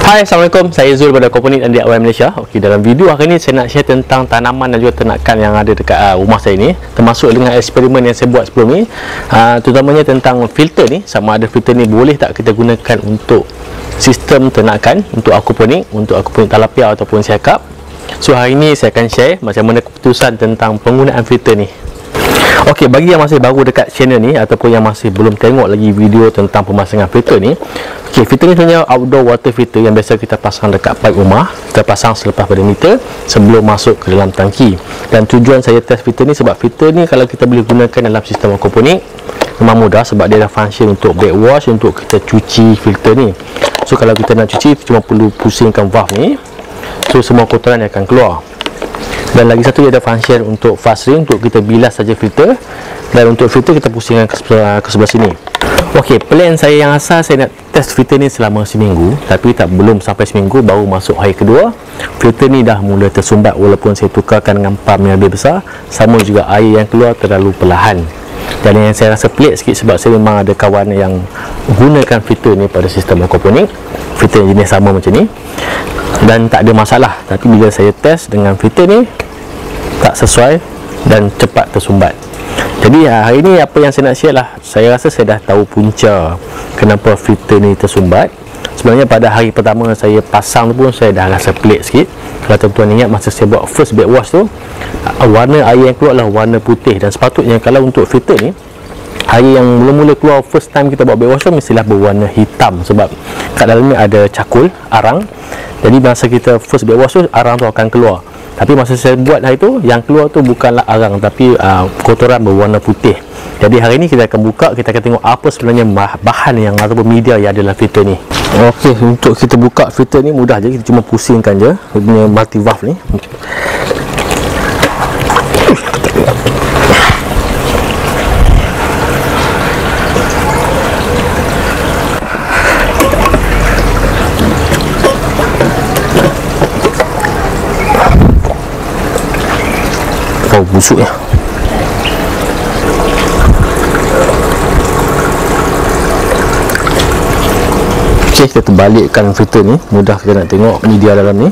Hai, Assalamualaikum. Saya Zul pada Komponik dan DIY Malaysia. Okey, dalam video hari ini saya nak share tentang tanaman dan juga ternakan yang ada dekat rumah saya ni, termasuk dengan eksperimen yang saya buat sebelum ni. Terutamanya tentang filter ni, sama ada filter ni boleh tak kita gunakan untuk sistem ternakan, untuk aquaponik, tilapia ataupun siakap. So hari ini saya akan share macam mana keputusan tentang penggunaan filter ni. Okey, bagi yang masih baru dekat channel ni ataupun yang masih belum tengok lagi video tentang pemasangan filter ni, okey, filter ni sebenarnya outdoor water filter yang biasa kita pasang dekat pipe rumah. Kita pasang selepas pada meter sebelum masuk ke dalam tangki. Dan tujuan saya test filter ni sebab filter ni kalau kita boleh gunakan dalam sistem aquaponik memang mudah, sebab dia ada function untuk backwash, untuk kita cuci filter ni. So kalau kita nak cuci cuma perlu pusingkan valve ni, so semua kotoran akan keluar. Dan lagi satu, dia ada function untuk fast ring, untuk kita bilas saja filter. Dan untuk filter kita pusingkan ke sebelah sini. Okey, plan saya yang asal saya nak test filter ni selama seminggu, tapi belum sampai seminggu baru masuk hari kedua filter ni dah mula tersumbat. Walaupun saya tukarkan dengan pump yang lebih besar, sama juga air yang keluar terlalu perlahan. Dan yang saya rasa pelik sikit sebab saya memang ada kawan yang gunakan filter ni pada sistem aquaponik, filter yang jenis sama macam ni, dan tak ada masalah. Tapi bila saya test dengan filter ni, tak sesuai dan cepat tersumbat. Jadi hari ni apa yang saya nak share lah, saya rasa saya dah tahu punca kenapa filter ni tersumbat. Sebenarnya pada hari pertama saya pasang tu pun saya dah rasa pelik sikit. Kalau tuan-tuan ingat masa saya buat first backwash tu, warna air yang keluar adalah warna putih. Dan sepatutnya kalau untuk filter ni, air yang mula-mula keluar first time kita buat backwash tu mestilah berwarna hitam, sebab kat dalamnya ada cakul, arang. Jadi masa kita first backwash tu, arang tu akan keluar. Tapi masa saya buat hari tu, yang keluar tu bukanlah arang, tapi kotoran berwarna putih. Jadi hari ni kita akan buka, kita akan tengok apa sebenarnya bahan yang ataupun media yang ada dalam filter ni. Okey, untuk kita buka filter ni mudah je, kita cuma pusingkan je dia punya multi valve ni. Oh, busuk ya. Okey, kita terbalikkan filter ni. Mudah kita nak tengok media dalam ni.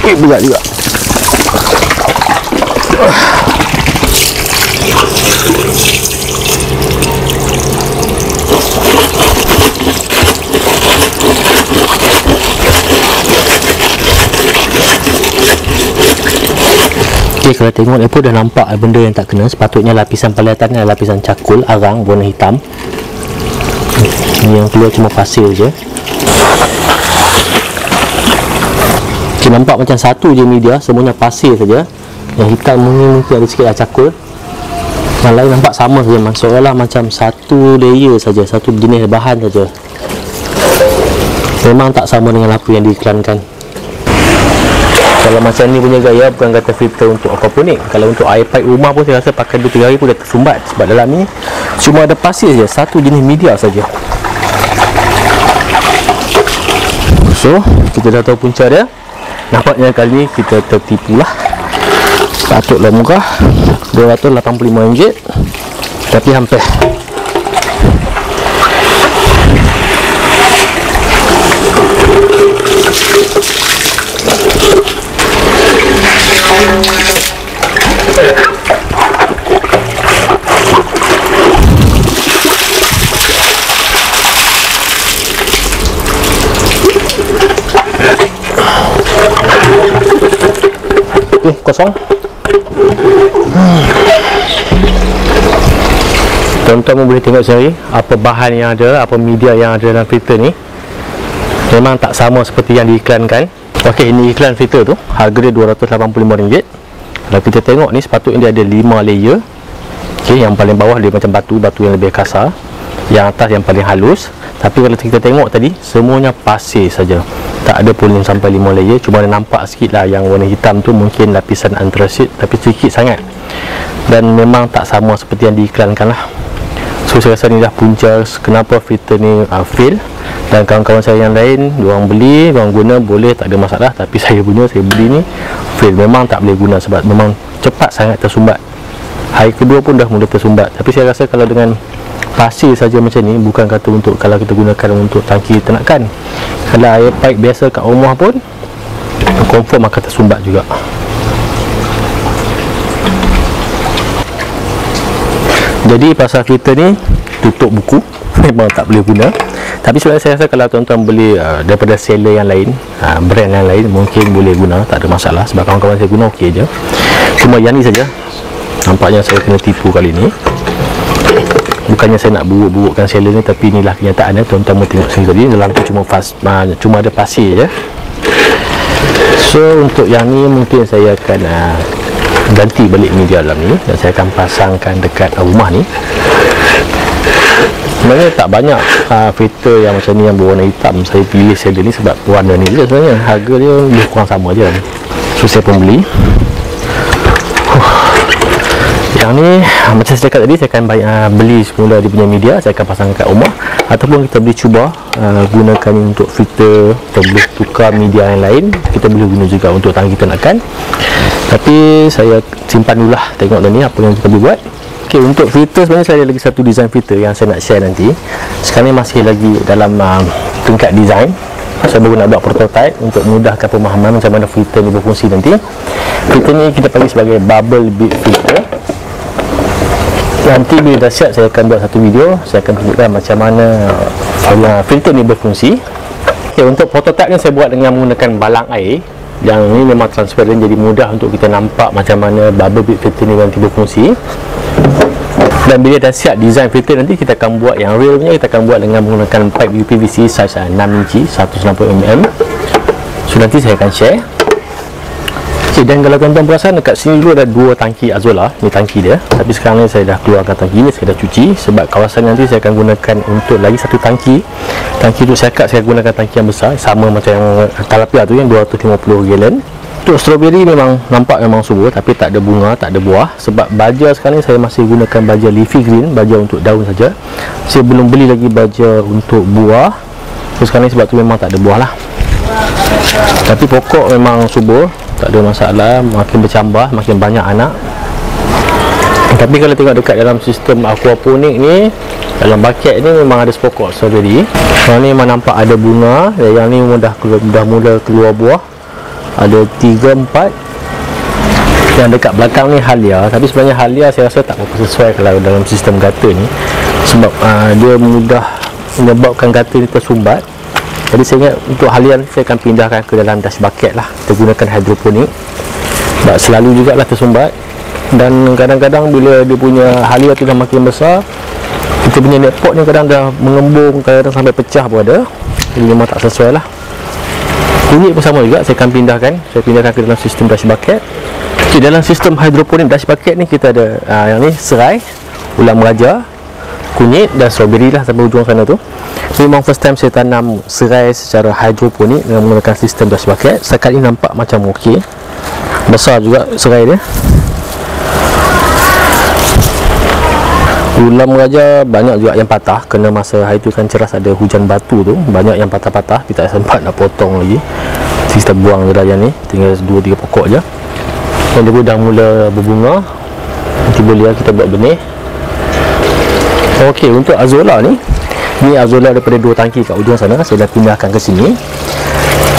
Berat juga. Okay, kalau tengok dia pun dah nampak benda yang tak kena. Sepatutnya lapisan paling atas ni adalah lapisan cakul, arang, warna hitam. Ni yang keluar cuma pasir je. Okay, nampak macam satu je media, semuanya pasir saja. Yang hitam ni mungkin ada sikit lah cakul. Yang lain nampak sama saja, seolah macam satu layer saja, satu jenis bahan saja. Memang tak sama dengan apa yang diiklankan. Kalau macam ni punya gaya, bukan kata filter untuk aquaponik. Kalau untuk air pipe rumah pun saya rasa pakai 2-3 hari pun dah tersumbat, sebab dalam ni cuma ada pasir je, satu jenis media saja. So kita dah tahu punca dia. Nampaknya kali ni kita tertipu lah. Patutlah murah, RM285, tapi hampir. Kosong. Tuan-tuan boleh tengok sendiri apa bahan yang ada, apa media yang ada dalam filter ni. Memang tak sama seperti yang diiklankan. Okey, ini iklan filter tu, harga dia RM285. Kalau kita tengok ni, sepatutnya dia ada 5 layer. Okey, yang paling bawah dia macam batu yang lebih kasar, yang atas yang paling halus. Tapi kalau kita tengok tadi, semuanya pasir saja. Tak ada pun sampai 5 layer. Cuma ada nampak sikit lah yang warna hitam tu mungkin lapisan antrasit, tapi sedikit sangat. Dan memang tak sama seperti yang diiklankan lah. So saya rasa ni dah punca kenapa filter ni fail. Dan kawan-kawan saya yang lain, diorang beli, diorang guna, boleh, tak ada masalah. Tapi saya punya, saya beli ni fail. Memang tak boleh guna sebab memang cepat sangat tersumbat. Hari kedua pun dah mula tersumbat. Tapi saya rasa kalau dengan pasir saja macam ni, bukan kata untuk kalau kita gunakan untuk tangki ternakan. Kalau air pipe biasa kat rumah pun confirm akan tersumbat juga. Jadi pasal filter ni tutup buku memang tak boleh guna. Tapi sebenarnya saya rasa kalau tuan-tuan beli daripada seller yang lain, brand yang lain, mungkin boleh guna, tak ada masalah. Sebab kawan-kawan saya guna okey je. Cuma yang ni saja nampaknya saya kena tipu kali ni. Bukannya saya nak buruk-burukkan seller ni, tapi inilah kenyataannya. Tuan-tuan mau tengok sendiri, dalam tu cuma ada pasir je. So untuk yang ni mungkin saya akan ganti balik media dalam ni, dan saya akan pasangkan dekat rumah ni. Sebenarnya tak banyak filter yang macam ni yang berwarna hitam. Saya pilih seller ni sebab warna ni je sebenarnya. Harga dia lebih kurang sama je. So saya pun beli. Yang ni macam saya cakap tadi, saya akan beli semula dia punya media, saya akan pasang kat rumah. Ataupun kita boleh cuba gunakan untuk filter. Kita boleh tukar media yang lain, kita boleh guna juga untuk tangki ternakan. Tapi saya simpan dulu lah, tengok ni apa yang kita boleh buat. Ok, untuk filter sebenarnya saya ada lagi satu design filter yang saya nak share nanti. Sekarang ni masih lagi dalam tingkat design. Saya baru nak buat prototype untuk mudahkan pemahaman macam mana filter ni berfungsi nanti. Filter ni kita panggil sebagai bubble bead filter. Nanti bila dah siap, saya akan buat satu video, saya akan tunjukkan macam mana filter ni berfungsi. Ok, untuk prototype ni saya buat dengan menggunakan balang air. Yang ni memang transparent, jadi mudah untuk kita nampak macam mana bubble bead filter ni nanti berfungsi. Dan bila dah siap design filter, nanti kita akan buat yang real punya. Kita akan buat dengan menggunakan pipe UPVC size 6 inci 190mm. So nanti saya akan share. Okay, dan kalau tuan-tuan perasan, dekat sini dulu ada dua tangki Azolla. Ni tangki dia, tapi sekarang ni saya dah keluarkan tangki ni, saya dah cuci. Sebab kawasan nanti saya akan gunakan untuk lagi satu tangki. Tangki tu saya gunakan tangki yang besar, sama macam yang tilapia tu, yang 250 gallon. Untuk strawberry memang nampak memang subur, tapi tak ada bunga, tak ada buah. Sebab baja sekarang ni saya masih gunakan baja leafy green, baja untuk daun saja. Saya belum beli lagi baja untuk buah. So sekarang ni sebab tu memang tak ada buah lah. Tapi pokok memang subur, tak ada masalah, makin bercambah, makin banyak anak. Tapi kalau tengok dekat dalam sistem aquaponik ni, dalam bucket ni memang ada sepokok strawberry. Yang ni memang nampak ada bunga, yang ni dah mula keluar buah. Ada 3, 4. Yang dekat belakang ni halia. Tapi sebenarnya halia saya rasa tak berapa sesuai kalau dalam sistem gutter ni. Sebab dia mudah menyebabkan gutter ni tersumbat. Jadi saya ingat untuk halia ni saya akan pindahkan ke dalam dash bucket lah. Kita gunakan hidroponik. Sebab selalu jugalah tersumbat. Dan kadang-kadang bila dia punya halia tu dah makin besar, kita punya net pot ni kadang dah mengembung, kadang sampai pecah pun ada. Jadi memang tak sesuai lah. Kunyit pun sama juga, saya akan pindahkan. Saya pindahkan ke dalam sistem dash bucket. Okay, dalam sistem hidroponik dash bucket ni kita ada yang ni serai, ulam raja, kunyit dan strawberry lah sampai ujung sana tu. Memang first time saya tanam serai secara hidroponik dengan menggunakan sistem dash bucket. Sekali nampak macam okey. Besar juga serai dia. Ulam raja banyak juga yang patah, kena masa hari tu kan ceras ada hujan batu tu, banyak yang patah-patah. Kita tak sempat nak potong lagi, kita buang je dah yang ni, tinggal 2-3 pokok je. Dan dia pun dah mula berbunga, nanti boleh kita buat benih. Ok, untuk Azolla ni Azolla daripada 2 tangki kat ujung sana, saya dah pindahkan ke sini.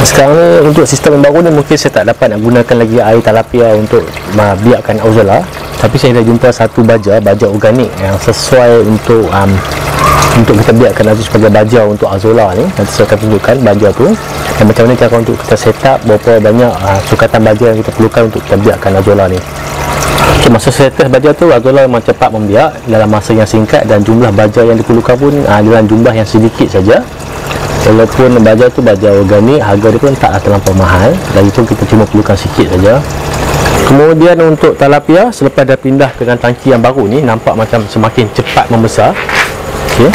Sekarang ni untuk sistem yang baru ni mungkin saya tak dapat nak gunakan lagi air tilapia untuk biarkan Azolla. Tapi saya dah jumpa satu baja organik yang sesuai untuk kita biarkan Azolla sebagai baja untuk Azolla ni. Nanti saya akan tunjukkan baja tu dan macam mana cara untuk kita set up, berapa banyak sukatan baja yang kita perlukan untuk kita biarkan Azolla ni. Okay, masa saya test baja tu, Azolla memang cepat membiak dalam masa yang singkat, dan jumlah baja yang diperlukan pun dalam jumlah yang sedikit saja. Walaupun baja tu baja organik, harga dia pun tak terlampau mahal, dan itu kita cuma perlukan sikit saja. Kemudian untuk tilapia, selepas dah pindah ke dalam tangki yang baru ni, nampak macam semakin cepat membesar. Okay.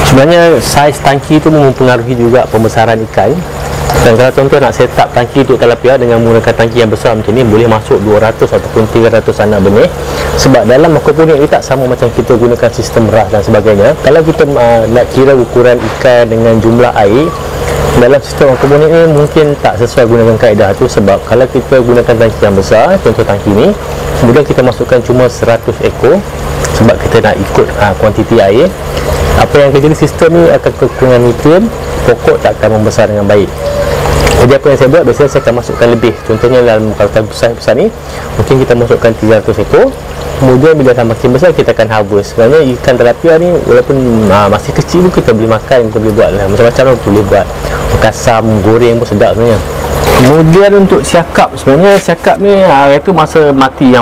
Sebenarnya saiz tangki tu mempengaruhi juga pembesaran ikan. Dan kalau tuan-tuan nak set up tangki untuk tilapia dengan menggunakan tangki yang besar macam ni, boleh masuk 200 ataupun 300 anak benih. Sebab dalam aquaponik ni tak sama macam kita gunakan sistem ras dan sebagainya. Kalau kita nak kira ukuran ikan dengan jumlah air, dalam sistem aquaponik ni mungkin tak sesuai gunakan kaedah tu. Sebab kalau kita gunakan tangki yang besar, contoh tangki ni, kemudian kita masukkan cuma 100 ekor sebab kita nak ikut kuantiti air, apa yang terjadi, sistem ni akan kekurangan nutrien, pokok tak akan membesar dengan baik. Jadi apa yang saya buat, biasanya saya akan masukkan lebih. Contohnya dalam kalau besar ni, mungkin kita masukkan 300 ekor. Kemudian bila dah makin besar, kita akan harvest. Sebenarnya ikan tilapia ni walaupun masih kecil pun kita boleh makan, kita boleh buat lah macam-macam lah, boleh buat kasam, goreng pun sedap sebenarnya. Kemudian untuk siakap, sebenarnya siakap ni itu masa mati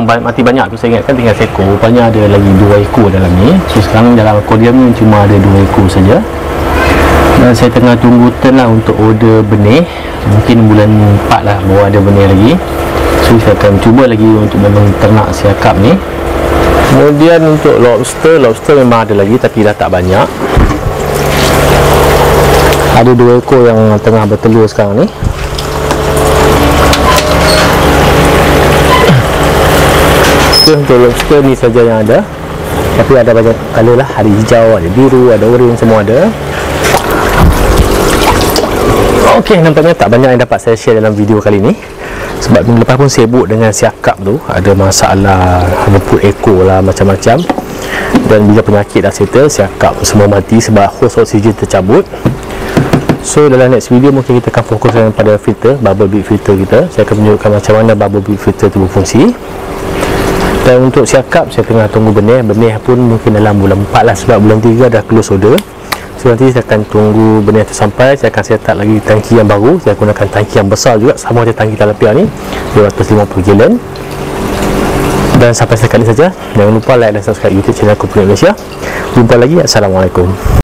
banyak tu, saya ingatkan tinggal seekor, rupanya ada lagi 2 ekor dalam ni. So sekarang dalam akuarium ni cuma ada 2 ekor saja. Dan saya tengah tunggu turn lah untuk order benih. Mungkin bulan 4 lah baru ada benih lagi. So saya akan cuba lagi untuk memang ternak siakap ni. Kemudian untuk lobster memang ada lagi tapi dah tak banyak. Ada 2 ekor yang tengah bertelur sekarang ni. So, untuk lobster ni saja yang ada. Tapi ada banyak color lah, ada hijau, ada biru, ada orange, semua ada. Okey, nampaknya tak banyak yang dapat saya share dalam video kali ni. Sebab minggu lepas pun sibuk dengan siakap tu, ada masalah reput ekor lah, macam-macam. Dan bila penyakit dah settle, siakap semua mati sebab hos oksigen tercabut. So dalam next video mungkin kita akan fokuskan pada filter, bubble bead filter kita. Saya akan tunjukkan macam mana bubble bead filter tu berfungsi. Dan untuk siakap, saya tengah tunggu benih pun mungkin dalam bulan 4 lah, sebab bulan 3 dah close order. So nanti saya akan tunggu benih tu sampai, saya akan set up lagi tangki yang baru. Saya gunakan tangki yang besar juga, sama macam tangki tilapia ni, 250 gallon. Dan sampai sekali saja, jangan lupa like dan subscribe YouTube channel Aquaponik Malaysia. Jumpa lagi, Assalamualaikum.